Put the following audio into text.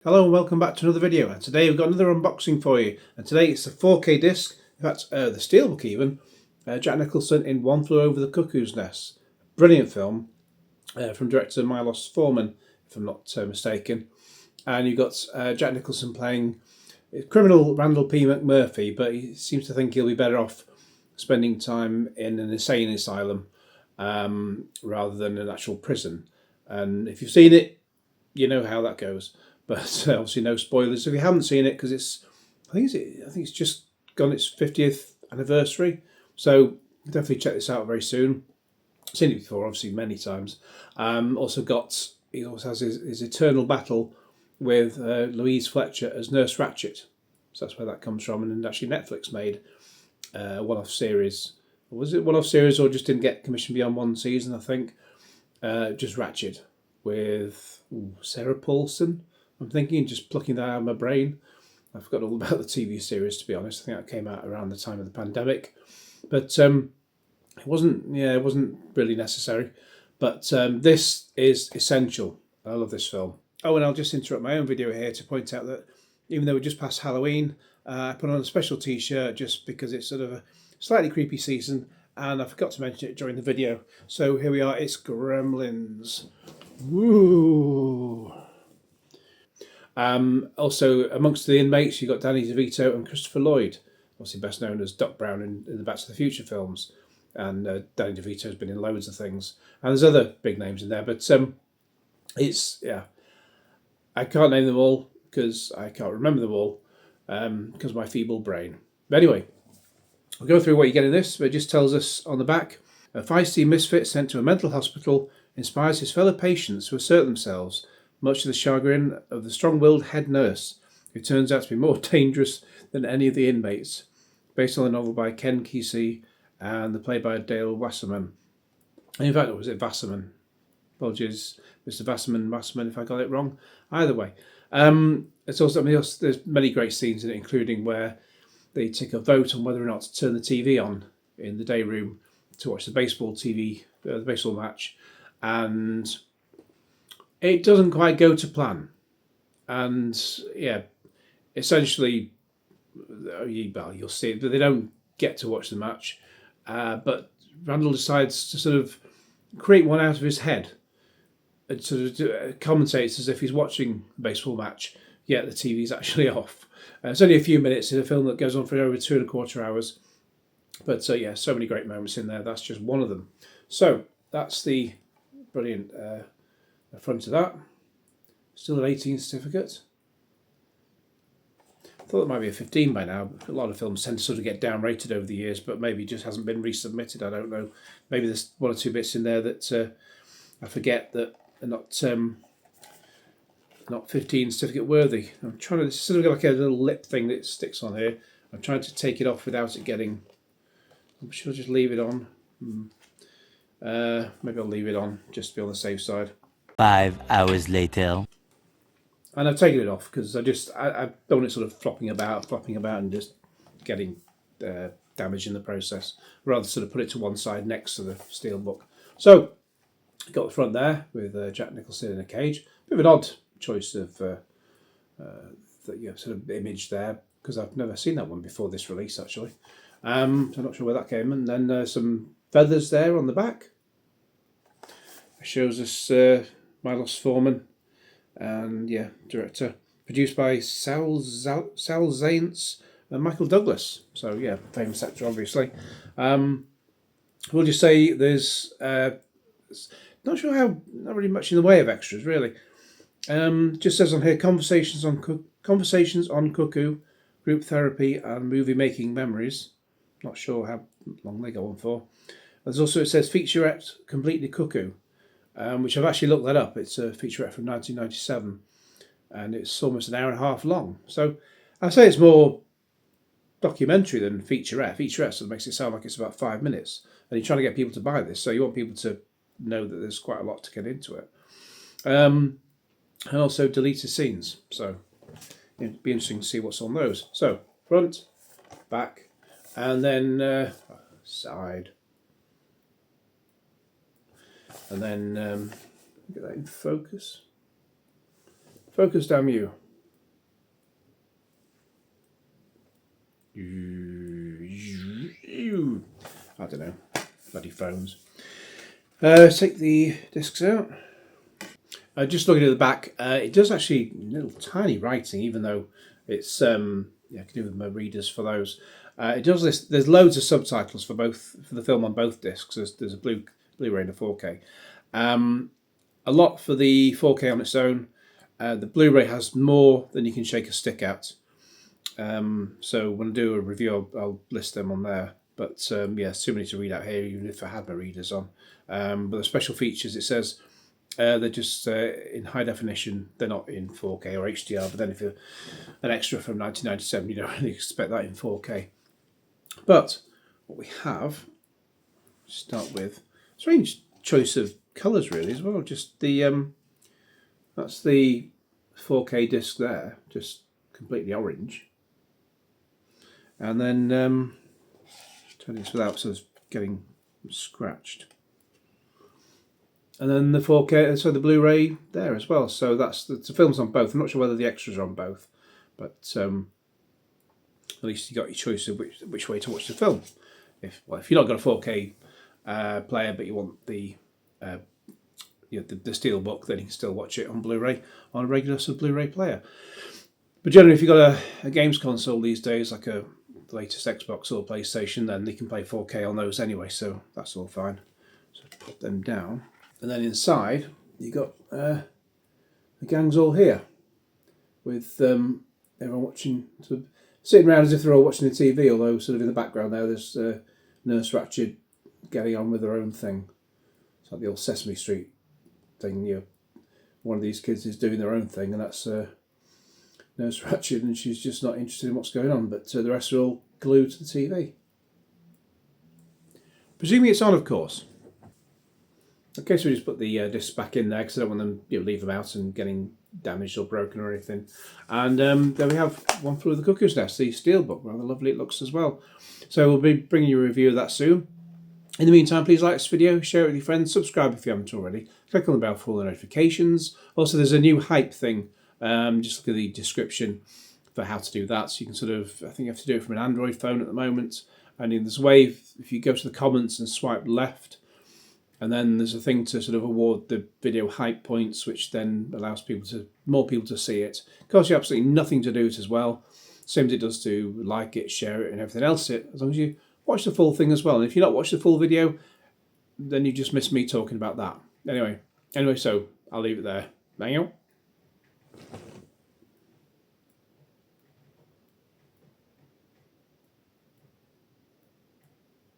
Hello and welcome back to another video, and today we've got another unboxing for you, and today it's a 4K disc, in fact the Steelbook even, Jack Nicholson in One Flew Over the Cuckoo's Nest. Brilliant film from director Milos Forman, if I'm not mistaken, and you've got Jack Nicholson playing criminal Randall P. McMurphy, but he seems to think he'll be better off spending time in an insane asylum rather than an actual prison. And if you've seen it, you know how that goes. But obviously no spoilers if you haven't seen it, because I think it's just gone its 50th anniversary. So definitely check this out very soon. I've seen it before, obviously many times. He also has his eternal battle with Louise Fletcher as Nurse Ratched. So that's where that comes from. And actually Netflix made a one-off series. Was it one-off series or just didn't get commissioned beyond one season, I think? Just Ratched with Sarah Paulson. I'm thinking, just plucking that out of my brain. I forgot all about the TV series, to be honest. I think that came out around the time of the pandemic, but it wasn't really necessary. But this is essential. I love this film. Oh, and I'll just interrupt my own video here to point out that even though we're just past Halloween, I put on a special T-shirt just because it's sort of a slightly creepy season, and I forgot to mention it during the video. So here we are. It's Gremlins. Woo! Also, amongst the inmates, you've got Danny DeVito and Christopher Lloyd, obviously best known as Doc Brown in the Back to the Future films. And Danny DeVito's been in loads of things. And there's other big names in there, but I can't name them all because I can't remember them all because of my feeble brain. But anyway, I'll go through what you get in this. But it just tells us on the back, a feisty misfit sent to a mental hospital inspires his fellow patients to assert themselves, much to the chagrin of the strong-willed head nurse, who turns out to be more dangerous than any of the inmates. Based on the novel by Ken Kesey and the play by Dale Wasserman. In fact, was it Wasserman? Apologies, Mr. Wasserman, if I got it wrong. Either way. It's also, there's many great scenes in it, including where they take a vote on whether or not to turn the TV on in the day room to watch the baseball match. And it doesn't quite go to plan. And essentially, you'll see it, but they don't get to watch the match. But Randall decides to sort of create one out of his head and sort of commentates as if he's watching a baseball match, yet the TV's actually off. It's only a few minutes in a film that goes on for over 2.25 hours. But so many great moments in there. That's just one of them. So that's the brilliant front of that. Still an 18 certificate. I thought it might be a 15 by now. A lot of films tend to sort of get down-rated over the years, but maybe it just hasn't been resubmitted. I don't know. Maybe there's one or two bits in there that I forget that are not 15 certificate worthy. I'm trying to, this is sort of like a little lip thing that sticks on here. I'm trying to take it off without it getting, I'm sure I'll just leave it on. Maybe I'll leave it on just to be on the safe side. 5 hours later. And I've taken it off because I don't want it sort of flopping about and just getting damage in the process. Rather sort of put it to one side next to the Steelbook. So, got the front there with Jack Nicholson in a cage. Bit of an odd choice of sort of image there because I've never seen that one before this release actually. So I'm not sure where that came. And then some feathers there on the back. It shows us Milos Forman. And director, produced by Sal Zaentz and Michael Douglas. So famous actor, obviously. We'll just say there's not really much in the way of extras, really. Just says on here, conversations on Cuckoo, group therapy, and movie making memories. Not sure how long they go on for. There's also, it says featurette, Completely Cuckoo. Which I've actually looked that up. It's a featurette from 1997, and it's almost an hour and a half long. So I'd say it's more documentary than featurette. Featurette sort of makes it sound like it's about 5 minutes, and you're trying to get people to buy this, so you want people to know that there's quite a lot to get into it. And also deleted scenes, so it'd be interesting to see what's on those. So front, back, and then side. And then get that in focus. Focus, damn you. I don't know, bloody phones. Take the discs out. Just looking at the back, it does actually little tiny writing, even though it's I can do with my readers for those. It does this. There's loads of subtitles for the film on both discs. There's a Blu-ray and a 4K. A lot for the 4K on its own. The Blu-ray has more than you can shake a stick at. So when I do a review, I'll list them on there. But it's too many to read out here, even if I had my readers on. But the special features, it says they're just in high definition. They're not in 4K or HDR. But then if you're an extra from 1997, you don't really expect that in 4K. But what we have, start with, strange choice of colours really as well. Just the that's the 4K disc there, just completely orange. And then turn this without sort of getting scratched. And then the 4K, so the Blu-ray there as well. So the film's on both. I'm not sure whether the extras are on both, but at least you got your choice of which way to watch the film. If you've not got a 4K player, but you want the Steelbook, then you can still watch it on Blu-ray on a regular sort of Blu-ray player. But generally, if you've got a games console these days, like the latest Xbox or PlayStation, then you can play 4K on those anyway, so that's all fine. So put them down. And then inside, you got the gang's all here, with everyone watching, sort of sitting around as if they're all watching the TV, although sort of in the background there's Nurse Ratched getting on with her own thing. It's like the old Sesame Street thing, one of these kids is doing their own thing, and that's Nurse Ratched, and she's just not interested in what's going on, but the rest are all glued to the TV. Presuming it's on, of course. Okay, so we just put the discs back in there because I don't want them, leave them out and getting damaged or broken or anything. And there we have One Flew Over the Cuckoo's Nest, the Steelbook. Rather lovely it looks as well. So we'll be bringing you a review of that soon. In the meantime, please like this video, share it with your friends, subscribe if you haven't already, click on the bell for all the notifications. Also, there's a new hype thing. Just look at the description for how to do that. So you can I think you have to do it from an Android phone at the moment. And there's a way, if you go to the comments and swipe left, and then there's a thing to sort of award the video hype points, which then allows more people to see it. It costs you absolutely nothing to do it as well. Same as it does to like it, share it, and everything else. As long as you watch the full thing as well. And if you not watch the full video, then you just missed me talking about that. Anyway, so I'll leave it there. Bang out.